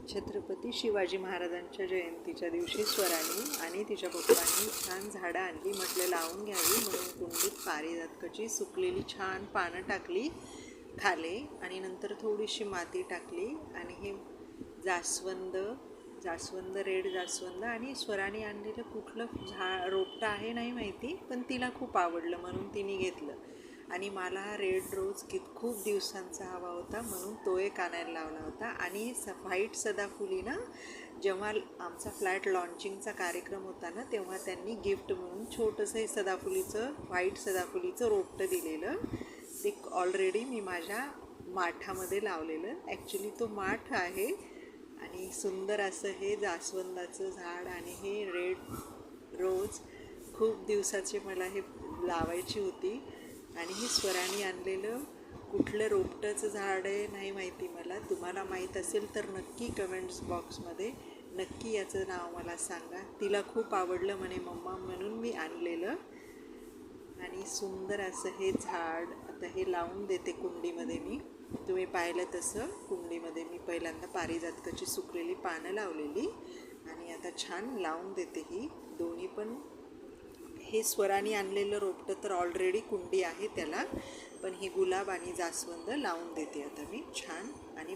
छत्रपती शिवाजी महाराजांच्या जयंतीच्या दिवशी स्वरानी आणि तिच्या पप्पांनी छान झाडं आणली. म्हटलं लावून घ्यावी म्हणून कुंडीत पारिजातकाची सुकलेली छान पानं टाकली खाले आणि नंतर थोडीशी माती टाकली आणि हे जास्वंद रेड जास्वंद आणि स्वराने आणलेलं कुठलं रोपटं आहे नाही माहिती, पण तिला खूप आवडलं म्हणून तिने घेतलं. आणि मला हा रेड रोज खूप दिवसांचा हवा होता म्हणून तो एक आणायला लावला होता. आणि व्हाईट सदाफुली ना, जेव्हा आमचा फ्लॅट लॉन्चिंगचा कार्यक्रम होता ना, तेव्हा त्यांनी गिफ्ट म्हणून छोटंसं हे व्हाईट सदाफुलीचं रोपटं दिलेलं. ते ऑलरेडी मी माझ्या माठामध्ये लावलेलं. ॲक्च्युली तो माठ आहे. आणि सुंदर असं हे जास्वंदाचं झाड आणि हे रेड रोज खूप दिवसाचे मला हे लावायची होती. आणि हे स्वराने आणलेलं कुठलं रोपटाचं झाड आहे नाही माहिती मला. तुम्हाला माहीत असेल तर नक्की कमेंट्स बॉक्समध्ये नक्की याचं नाव मला सांगा. तिला खूप आवडलं म्हणे मम्मा म्हणून मी आणलेलं. आणि सुंदर असं हे झाड आता हे लावून देते कुंडीमध्ये. मी तुम्ही पाहिलं तसं कुंडीमध्ये मी पहिल्यांदा पारिजातकाची सुकलेली पानं लावलेली आणि आता छान लावून देते ही दोन्ही पण. हे स्वराने आणलेलं रोपटं तर ऑलरेडी कुंडी आहे त्याला, पण ही गुलाब आणि जास्वंद लावून देते आता मी छान. आणि